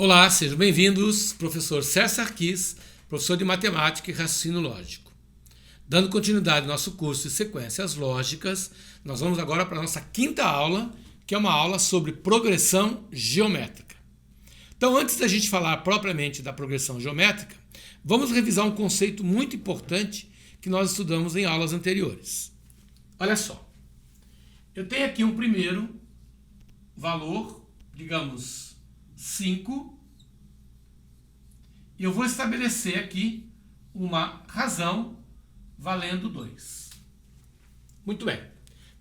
Olá, sejam bem-vindos, professor Sérgio Sarquis, professor de Matemática e Raciocínio Lógico. Dando continuidade ao nosso curso de sequências lógicas, nós vamos agora para a nossa quinta aula, que é uma aula sobre progressão geométrica. Então, antes da gente falar propriamente da progressão geométrica, vamos revisar um conceito muito importante que nós estudamos em aulas anteriores. Olha só, eu tenho aqui um primeiro valor, digamos 5, e eu vou estabelecer aqui uma razão valendo 2. Muito bem.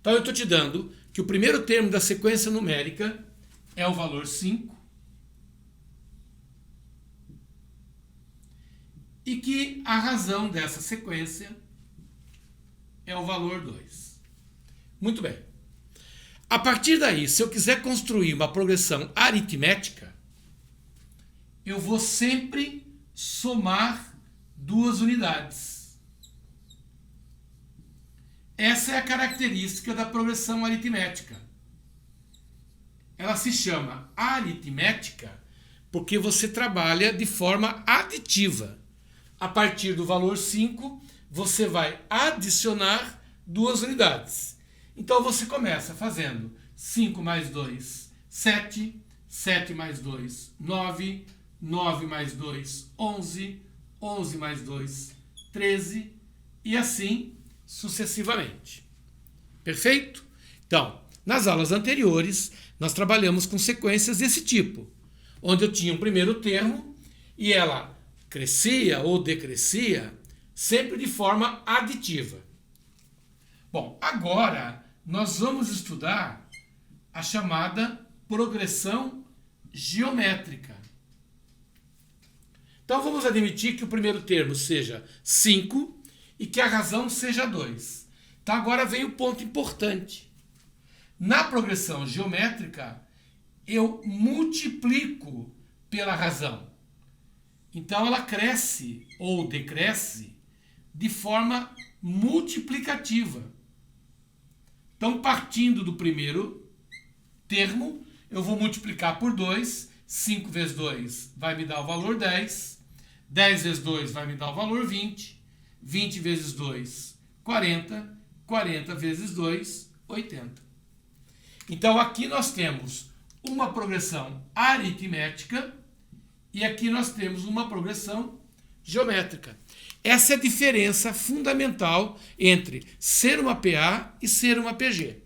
Então eu estou te dando que o primeiro termo da sequência numérica é o valor 5 e que a razão dessa sequência é o valor 2. Muito bem. A partir daí, se eu quiser construir uma progressão aritmética, eu vou sempre somar duas unidades. Essa é a característica da progressão aritmética. Ela se chama aritmética porque você trabalha de forma aditiva. A partir do valor 5, você vai adicionar duas unidades. Então você começa fazendo 5 mais 2, 7, 7 mais 2, 9, 9 mais 2, 11, 11 mais 2, 13 e assim sucessivamente. Perfeito? Então, nas aulas anteriores, nós trabalhamos com sequências desse tipo, onde eu tinha um primeiro termo e ela crescia ou decrescia sempre de forma aditiva. Bom, agora nós vamos estudar a chamada progressão geométrica. Então vamos admitir que o primeiro termo seja 5 e que a razão seja 2. Então agora vem o ponto importante. Na progressão geométrica, eu multiplico pela razão. Então ela cresce ou decresce de forma multiplicativa. Então, partindo do primeiro termo, eu vou multiplicar por 2. 5 vezes 2 vai me dar o valor 10. 10 vezes 2 vai me dar o valor 20. 20 vezes 2, 40. 40 vezes 2, 80. Então, aqui nós temos uma progressão aritmética e aqui nós temos uma progressão geométrica. Essa é a diferença fundamental entre ser uma PA e ser uma PG.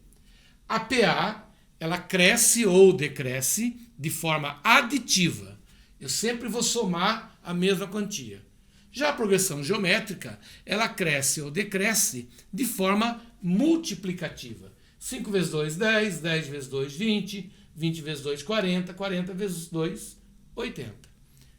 A PA, ela cresce ou decresce de forma aditiva. Eu sempre vou somar a mesma quantia. Já a progressão geométrica, ela cresce ou decresce de forma multiplicativa. 5 vezes 2, 10, 10 vezes 2, 20, 20 vezes 2, 40, 40 vezes 2, 80.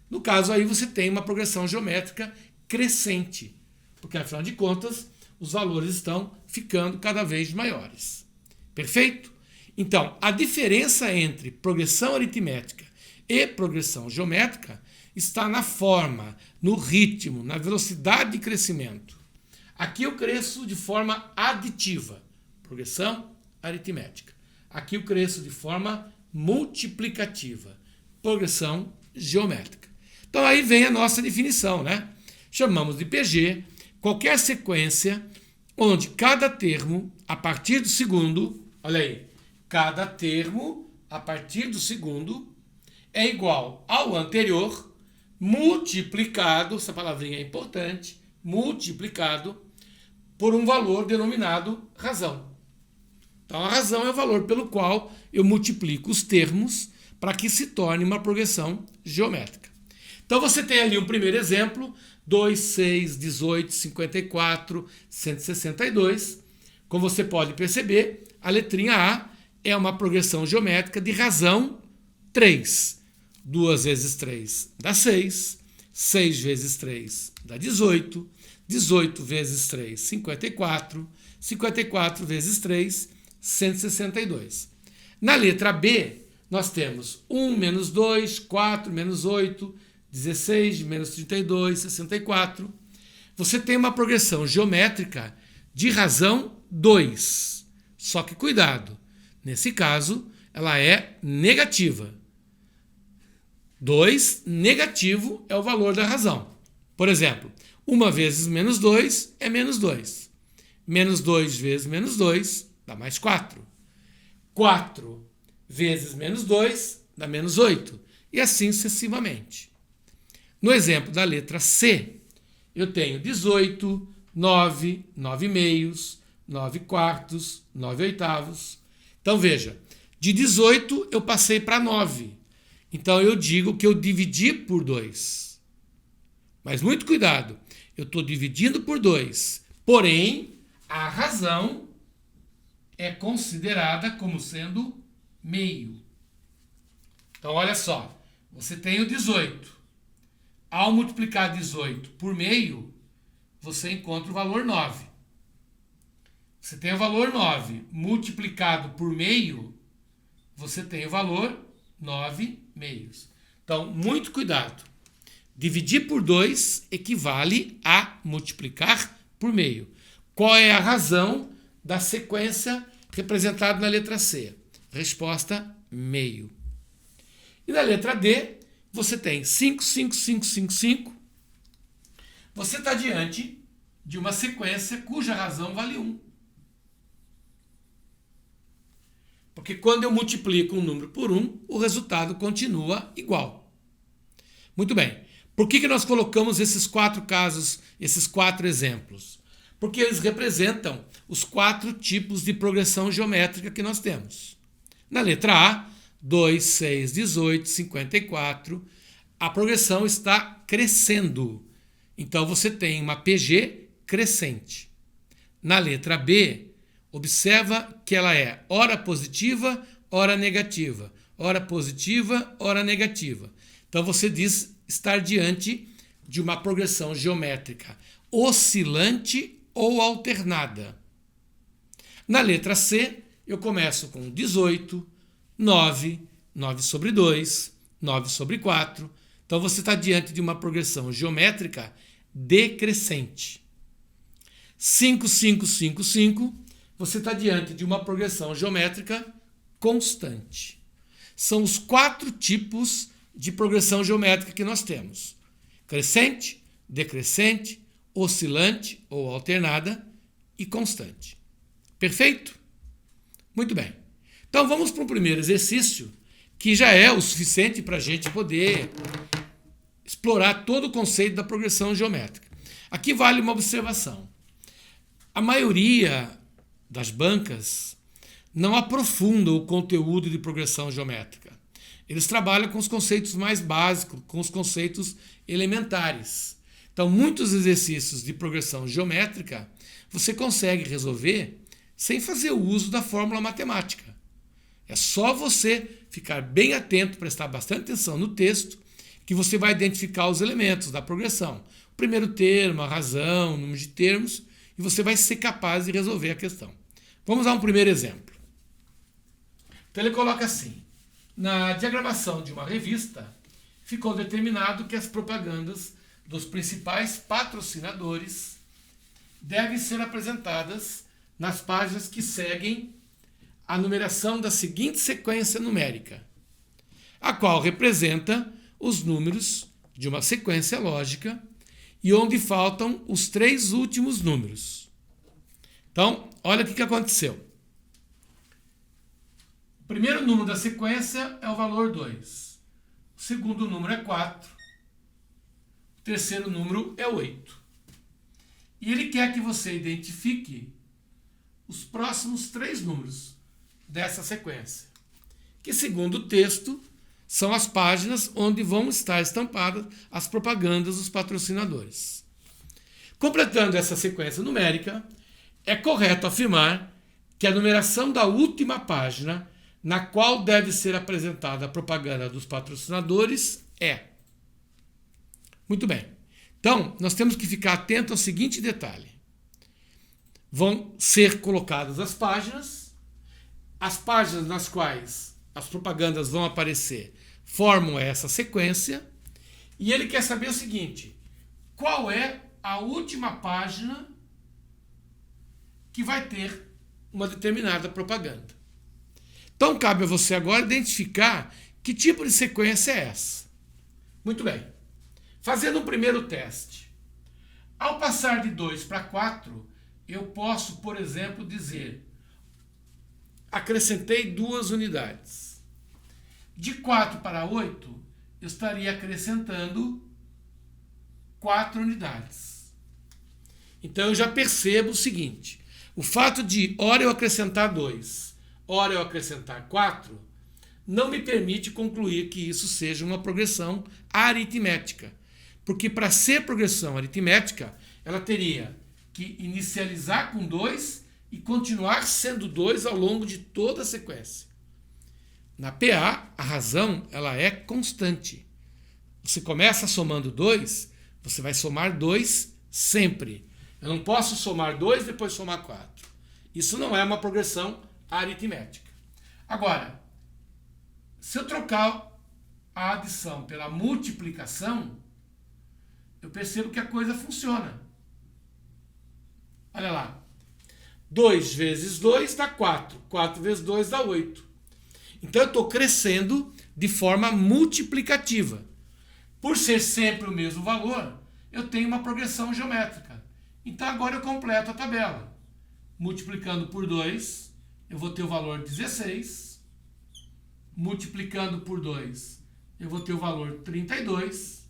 No caso aí você tem uma progressão geométrica crescente, porque afinal de contas os valores estão ficando cada vez maiores. Perfeito? Então, a diferença entre progressão aritmética e progressão geométrica está na forma, no ritmo, na velocidade de crescimento. Aqui eu cresço de forma aditiva, progressão aritmética. Aqui eu cresço de forma multiplicativa, progressão geométrica. Então aí vem a nossa definição, né? Chamamos de PG qualquer sequência onde cada termo, a partir do segundo, olha aí, cada termo, a partir do segundo, é igual ao anterior, multiplicado, essa palavrinha é importante, multiplicado por um valor denominado razão. Então a razão é o valor pelo qual eu multiplico os termos para que se torne uma progressão geométrica. Então você tem ali um primeiro exemplo, 2, 6, 18, 54, 162. Como você pode perceber, a letrinha A é uma progressão geométrica de razão 3. 2 vezes 3 dá 6, 6 vezes 3 dá 18, 18 vezes 3, 54, 54 vezes 3, 162. Na letra B, nós temos 1 menos 2, 4 menos 8, 16 menos 32, 64. Você tem uma progressão geométrica de razão 2. Só que cuidado, nesse caso, ela é negativa. 2 negativo é o valor da razão. Por exemplo, 1 vezes menos 2 é menos 2. Menos 2 vezes menos 2 dá mais 4. 4 vezes menos 2 dá menos 8. E assim sucessivamente. No exemplo da letra C, eu tenho 18, 9, 9 meios, 9 quartos, 9 oitavos. Então veja, de 18 eu passei para 9. Então eu digo que eu dividi por 2. Mas muito cuidado, eu estou dividindo por 2. Porém, a razão é considerada como sendo meio. Então olha só, você tem o 18. Ao multiplicar 18 por meio, você encontra o valor 9. Você tem o valor 9 multiplicado por meio, você tem o valor 9 meios. Então, muito cuidado. Dividir por 2 equivale a multiplicar por meio. Qual é a razão da sequência representada na letra C? Resposta, meio. E na letra D, você tem 5, 5, 5, 5, 5. Você está diante de uma sequência cuja razão vale 1. Porque quando eu multiplico um número por 1, o resultado continua igual. Muito bem. Por que nós colocamos esses 4 casos, esses 4 exemplos? Porque eles representam os 4 tipos de progressão geométrica que nós temos. Na letra A, 2, 6, 18, 54, a progressão está crescendo. Então você tem uma PG crescente. Na letra B, observa que ela é ora positiva, ora negativa. Ora positiva, ora negativa. Então você diz estar diante de uma progressão geométrica oscilante ou alternada. Na letra C, eu começo com 18, 9, 9 sobre 2, 9 sobre 4. Então você está diante de uma progressão geométrica decrescente. 5, 5, 5, 5, você está diante de uma progressão geométrica constante. São os 4 tipos de progressão geométrica que nós temos: crescente, decrescente, oscilante ou alternada e constante. Perfeito? Muito bem. Então vamos para o primeiro exercício, que já é o suficiente para a gente poder explorar todo o conceito da progressão geométrica. Aqui vale uma observação. A maioria das bancas não aprofunda o conteúdo de progressão geométrica. Eles trabalham com os conceitos mais básicos, com os conceitos elementares. Então, muitos exercícios de progressão geométrica você consegue resolver sem fazer o uso da fórmula matemática. É só você ficar bem atento, prestar bastante atenção no texto, que você vai identificar os elementos da progressão. O primeiro termo, a razão, o número de termos, e você vai ser capaz de resolver a questão. Vamos a um primeiro exemplo. Então ele coloca assim: na diagramação de uma revista, ficou determinado que as propagandas dos principais patrocinadores devem ser apresentadas nas páginas que seguem a numeração da seguinte sequência numérica, a qual representa os números de uma sequência lógica e onde faltam os 3 últimos números. Então, olha o que aconteceu. O primeiro número da sequência é o valor 2. O segundo número é 4. O terceiro número é 8. E ele quer que você identifique os próximos 3 números dessa sequência, que, segundo o texto, são as páginas onde vão estar estampadas as propagandas dos patrocinadores. Completando essa sequência numérica, é correto afirmar que a numeração da última página na qual deve ser apresentada a propaganda dos patrocinadores é. Muito bem. Então, nós temos que ficar atento ao seguinte detalhe. Vão ser colocadas as páginas nas quais as propagandas vão aparecer formam essa sequência, e ele quer saber o seguinte: qual é a última página que vai ter uma determinada propaganda. Então cabe a você agora identificar que tipo de sequência é essa. Muito bem. Fazendo um primeiro teste. Ao passar de 2 para 4, eu posso, por exemplo, dizer: acrescentei 2 unidades. De 4 para 8, eu estaria acrescentando 4 unidades. Então eu já percebo o seguinte: o fato de ora eu acrescentar 2, ora eu acrescentar 4, não me permite concluir que isso seja uma progressão aritmética. Porque para ser progressão aritmética, ela teria que inicializar com 2 e continuar sendo 2 ao longo de toda a sequência. Na PA, a razão ela é constante. Você começa somando 2, você vai somar 2 sempre. Eu não posso somar 2 e depois somar 4. Isso não é uma progressão aritmética. Agora, se eu trocar a adição pela multiplicação, eu percebo que a coisa funciona. Olha lá. 2 vezes 2 dá 4. 4 vezes 2 dá 8. Então eu estou crescendo de forma multiplicativa. Por ser sempre o mesmo valor, eu tenho uma progressão geométrica. Então agora eu completo a tabela. Multiplicando por 2, eu vou ter o valor 16. Multiplicando por 2, eu vou ter o valor 32.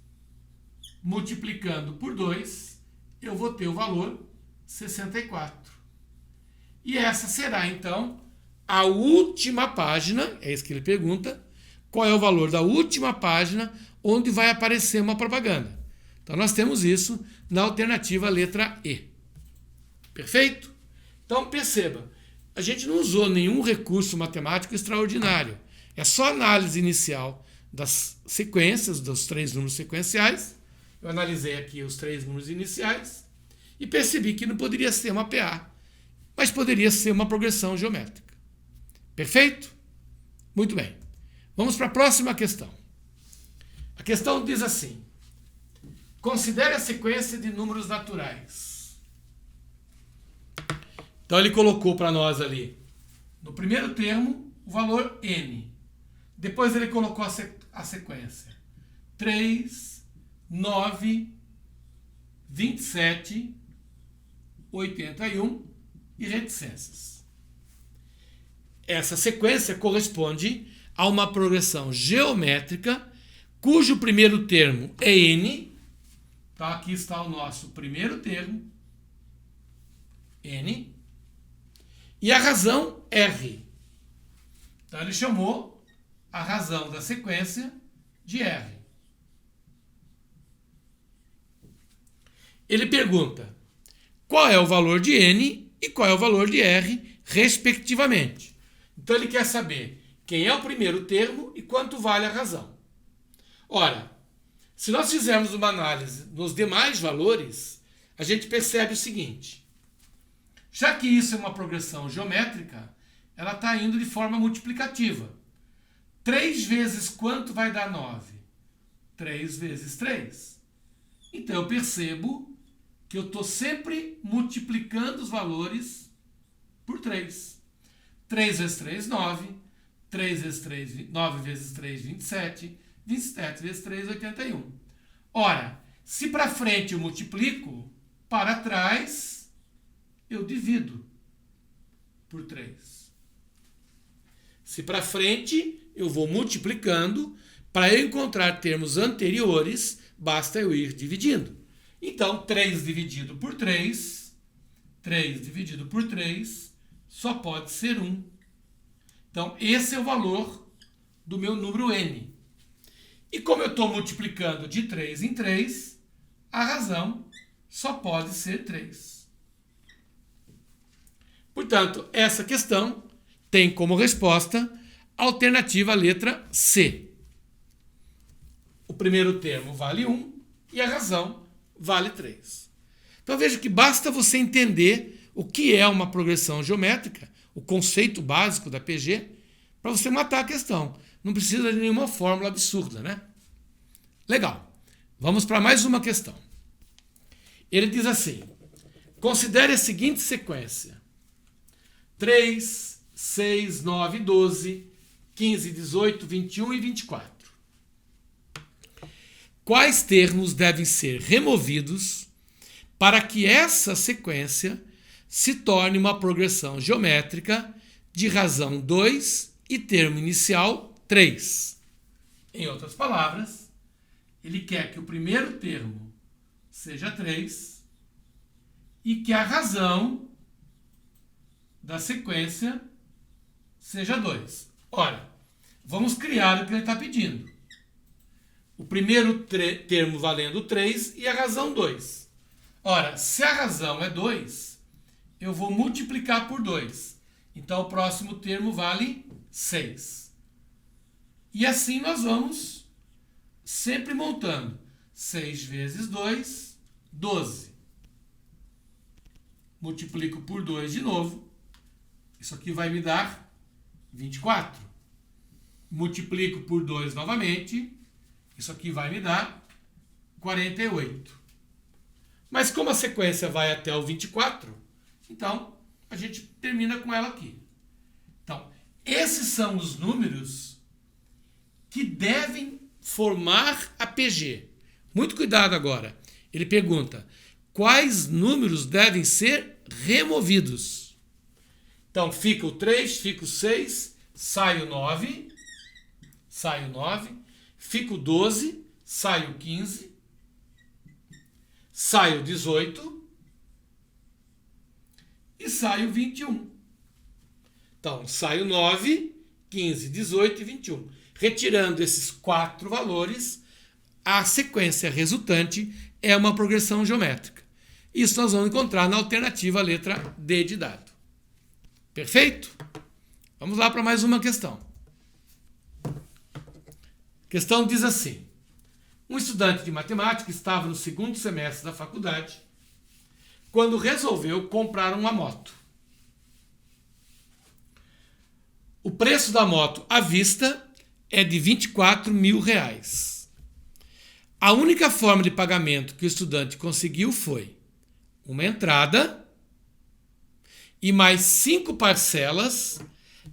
Multiplicando por 2, eu vou ter o valor 64. E essa será, então, a última página, é isso que ele pergunta, qual é o valor da última página onde vai aparecer uma propaganda. Então, nós temos isso na alternativa letra E. Perfeito? Então, perceba, a gente não usou nenhum recurso matemático extraordinário. É só análise inicial das sequências, dos 3 números sequenciais. Eu analisei aqui os 3 números iniciais e percebi que não poderia ser uma PA, mas poderia ser uma progressão geométrica. Perfeito? Muito bem. Vamos para a próxima questão. A questão diz assim: considere a sequência de números naturais. Então ele colocou para nós ali, no primeiro termo, o valor n. Depois ele colocou a sequência 3, 9, 27, 81 e reticências. Essa sequência corresponde a uma progressão geométrica cujo primeiro termo é n. Então aqui está o nosso primeiro termo, n, e a razão R. Então ele chamou a razão da sequência de R. Ele pergunta qual é o valor de n e qual é o valor de R, respectivamente. Então ele quer saber quem é o primeiro termo e quanto vale a razão. Ora, se nós fizermos uma análise nos demais valores, a gente percebe o seguinte: já que isso é uma progressão geométrica, ela está indo de forma multiplicativa. 3 vezes quanto vai dar 9? 3 vezes 3. Então eu percebo que eu estou sempre multiplicando os valores por 3. 3 vezes 3, 9. 3 vezes 3, 9 vezes 3, 27. 27 vezes 3, 81. Ora, se para frente eu multiplico, para trás eu divido por 3. Se para frente eu vou multiplicando, para eu encontrar termos anteriores, basta eu ir dividindo. Então, 3 dividido por 3, 3 dividido por 3, só pode ser 1. Então, esse é o valor do meu número n. E como eu estou multiplicando de 3 em 3, a razão só pode ser 3. Portanto, essa questão tem como resposta a alternativa letra C. O primeiro termo vale 1 e a razão vale 3. Então veja que basta você entender o que é uma progressão geométrica, o conceito básico da PG, para você matar a questão. Não precisa de nenhuma fórmula absurda, né? Legal. Vamos para mais uma questão. Ele diz assim: considere a seguinte sequência: 3, 6, 9, 12, 15, 18, 21 e 24. quais termos devem ser removidos para que essa sequência se torne uma progressão geométrica de razão 2 e termo inicial 3. Em outras palavras, ele quer que o primeiro termo seja 3 e que a razão da sequência seja 2. Ora, vamos criar o que ele está pedindo. O primeiro termo valendo 3 e a razão 2. Ora, se a razão é 2, eu vou multiplicar por 2. Então, o próximo termo vale 6. E assim nós vamos sempre montando. 6 vezes 2, 12. Multiplico por 2 de novo. Isso aqui vai me dar 24. Multiplico por 2 novamente. Isso aqui vai me dar 48. Mas como a sequência vai até o 24, então a gente termina com ela aqui. Então, esses são os números que devem formar a PG. Muito cuidado agora. Ele pergunta, quais números devem ser removidos? Então, fica o 3, fica o 6, sai o 9, fica o 12, sai o 15, sai o 18 e sai o 21. Então, sai o 9, 15, 18 e 21. Retirando esses 4 valores, a sequência resultante é uma progressão geométrica. Isso nós vamos encontrar na alternativa letra D de dado. Perfeito? Vamos lá para mais uma questão. A questão diz assim: um estudante de matemática estava no segundo semestre da faculdade quando resolveu comprar uma moto. O preço da moto à vista é de R$24 mil. A única forma de pagamento que o estudante conseguiu foi uma entrada e mais 5 parcelas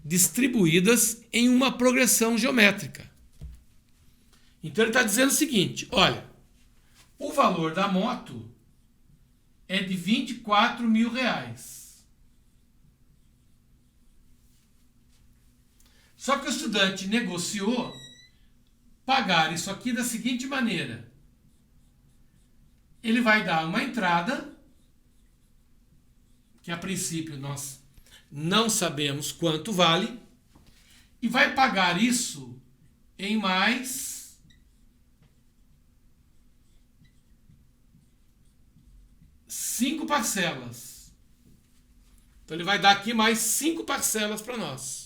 distribuídas em uma progressão geométrica. Então ele está dizendo o seguinte, olha, o valor da moto é de R$24 mil. Só que o estudante negociou pagar isso aqui da seguinte maneira. Ele vai dar uma entrada, que a princípio nós não sabemos quanto vale, e vai pagar isso em mais 5 parcelas. Então ele vai dar aqui mais 5 parcelas para nós.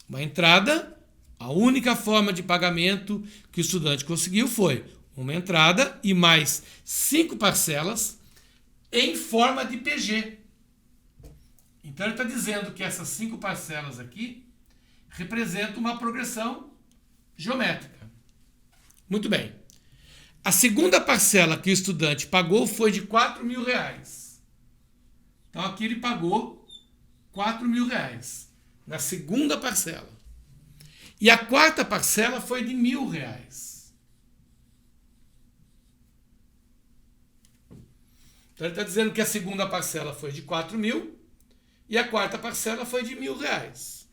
Uma entrada, a única forma de pagamento que o estudante conseguiu foi uma entrada e mais 5 parcelas em forma de PG. Então ele está dizendo que essas 5 parcelas aqui representam uma progressão geométrica. Muito bem. A segunda parcela que o estudante pagou foi de R$4 mil. Então aqui ele pagou R$4 mil na segunda parcela. E a quarta parcela foi de R$1.000. Então ele está dizendo que a segunda parcela foi de 4 mil e a quarta parcela foi de R$1.000.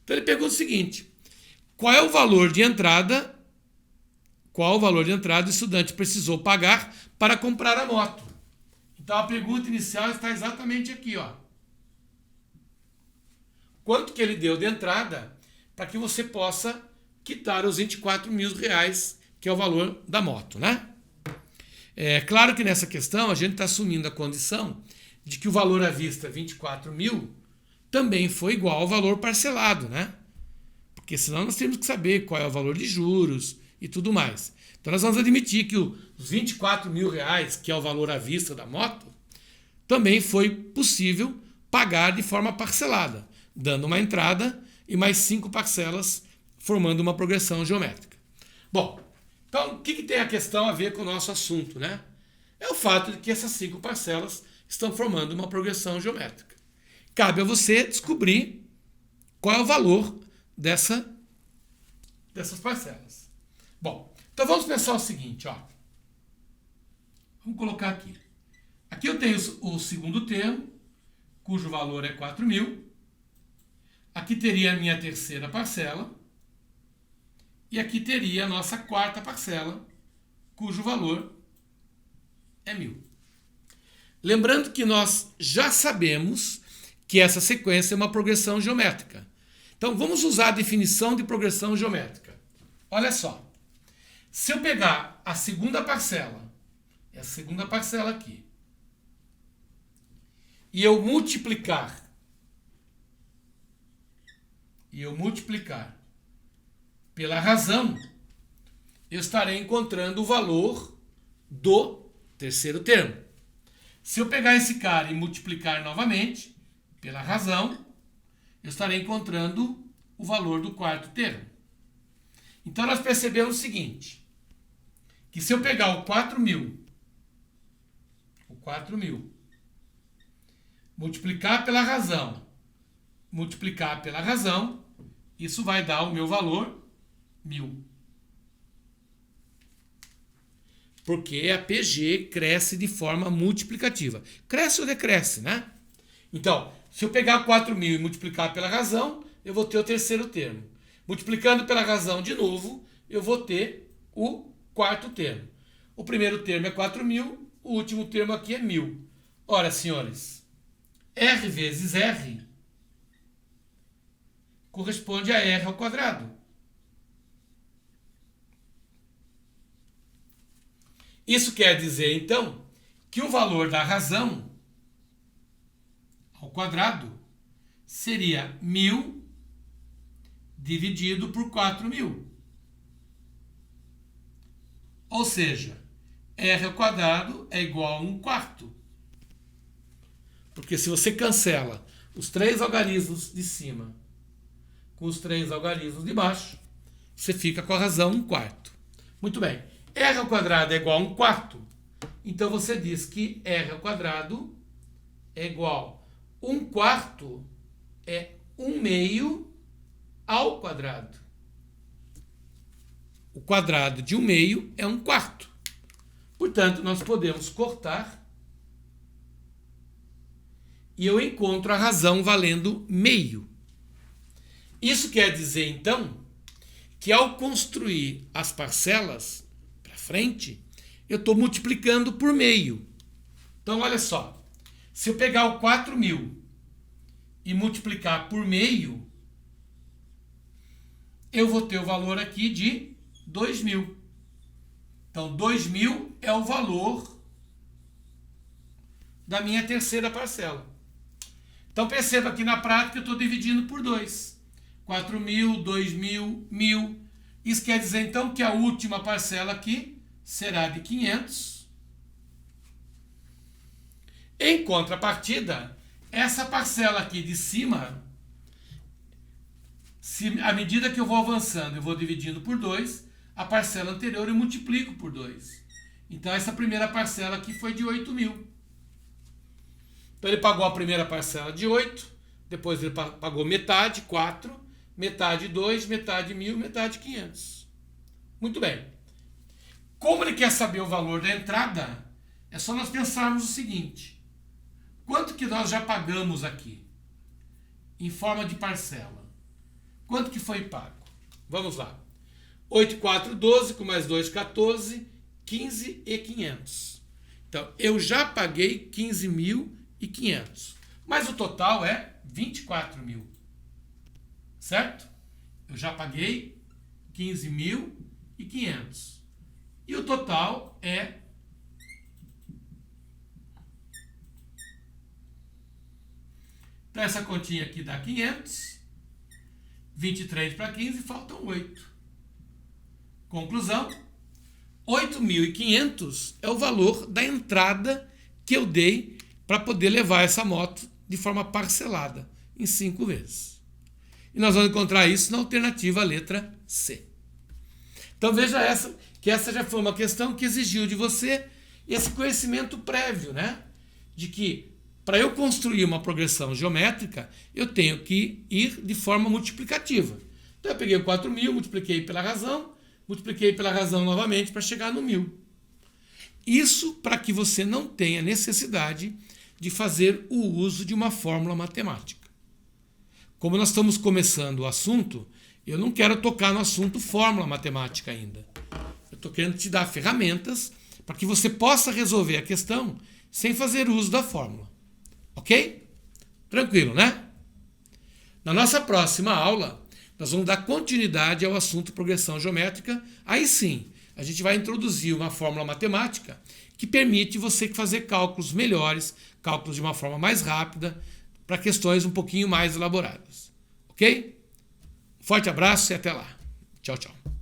Então ele pergunta o seguinte: qual é o valor de entrada? Qual o valor de entrada o estudante precisou pagar para comprar a moto? Então a pergunta inicial está exatamente aqui, ó. Quanto que ele deu de entrada para que você possa quitar os R$24 mil, que é o valor da moto, né? É claro que nessa questão a gente está assumindo a condição de que o valor à vista 24 mil também foi igual ao valor parcelado, né? Porque senão nós temos que saber qual é o valor de juros e tudo mais. Então nós vamos admitir que os R$24 mil, que é o valor à vista da moto, também foi possível pagar de forma parcelada, dando uma entrada e mais 5 parcelas, formando uma progressão geométrica. Bom, então o que tem a questão a ver com o nosso assunto, né? É o fato de que essas 5 parcelas estão formando uma progressão geométrica. Cabe a você descobrir qual é o valor dessas parcelas. Bom, Então vamos pensar o seguinte, ó. Vamos colocar aqui. Aqui eu tenho o segundo termo, cujo valor é 4.000. Aqui teria a minha terceira parcela. E aqui teria a nossa quarta parcela, cujo valor é 1.000. Lembrando que nós já sabemos que essa sequência é uma progressão geométrica. Então vamos usar a definição de progressão geométrica. Olha só. Se eu pegar a segunda parcela, essa segunda parcela aqui, e eu multiplicar pela razão, eu estarei encontrando o valor do terceiro termo. Se eu pegar esse cara e multiplicar novamente pela razão, eu estarei encontrando o valor do quarto termo. Então nós percebemos o seguinte, que se eu pegar o 4.000, multiplicar pela razão, isso vai dar o meu valor 1.000. Porque a PG cresce de forma multiplicativa. Cresce ou decresce, né? Então, se eu pegar 4.000 e multiplicar pela razão, eu vou ter o terceiro termo. Multiplicando pela razão de novo, eu vou ter o quarto termo. O primeiro termo é 4.000, o último termo aqui é 1.000. Ora, senhores, R vezes R corresponde a R ao quadrado. Isso quer dizer, então, que o valor da razão ao quadrado seria 1.000 dividido por 4.000. Ou seja, R ao quadrado é igual a 1/4. Porque se você cancela os 3 algarismos de cima com os 3 algarismos de baixo, você fica com a razão 1/4. Muito bem. R ao quadrado é igual a 1/4. Então você diz que R ao quadrado é igual a 1/4 é 1/2 ao quadrado. O quadrado de 1/2 é 1/4. Portanto, nós podemos cortar e eu encontro a razão valendo meio. Isso quer dizer, então, que ao construir as parcelas para frente, eu estou multiplicando por meio. Então, olha só. Se eu pegar o 4.000 e multiplicar por meio, eu vou ter o valor aqui de 2.000. Então, 2.000 é o valor da minha terceira parcela. Então, perceba que na prática eu estou dividindo por 2. 4.000, 2.000, 1.000. Isso quer dizer, então, que a última parcela aqui será de 500. Em contrapartida, essa parcela aqui de cima, à medida que eu vou avançando, eu vou dividindo por 2, a parcela anterior eu multiplico por 2. Então, essa primeira parcela aqui foi de 8.000. Então, ele pagou a primeira parcela de 8, depois ele pagou metade, 4, metade 2, metade 1.000, metade 500. Muito bem. Como ele quer saber o valor da entrada, é só nós pensarmos o seguinte. Quanto que nós já pagamos aqui? Em forma de parcela. Quanto que foi pago? Vamos lá. 8, 4, 12, com mais 2, 14, 15 e 500. Então, eu já paguei 15.500. Mas o total é 24.000. Certo? Eu já paguei 15.500. E o total é 23. Então, essa continha aqui dá 500. 23 para 15, faltam 8. Conclusão, 8.500 é o valor da entrada que eu dei para poder levar essa moto de forma parcelada, em 5 vezes. E nós vamos encontrar isso na alternativa letra C. Então veja que essa já foi uma questão que exigiu de você esse conhecimento prévio, né? De que para eu construir uma progressão geométrica, eu tenho que ir de forma multiplicativa. Então eu peguei o 4.000, multipliquei pela razão, multipliquei pela razão novamente para chegar no 1000. Isso para que você não tenha necessidade de fazer o uso de uma fórmula matemática. Como nós estamos começando o assunto, eu não quero tocar no assunto fórmula matemática ainda. Eu estou querendo te dar ferramentas para que você possa resolver a questão sem fazer uso da fórmula. Ok? Tranquilo, né? Na nossa próxima aula, nós vamos dar continuidade ao assunto progressão geométrica. Aí sim, a gente vai introduzir uma fórmula matemática que permite você fazer cálculos melhores, cálculos de uma forma mais rápida, para questões um pouquinho mais elaboradas. Ok? Forte abraço e até lá. Tchau, tchau.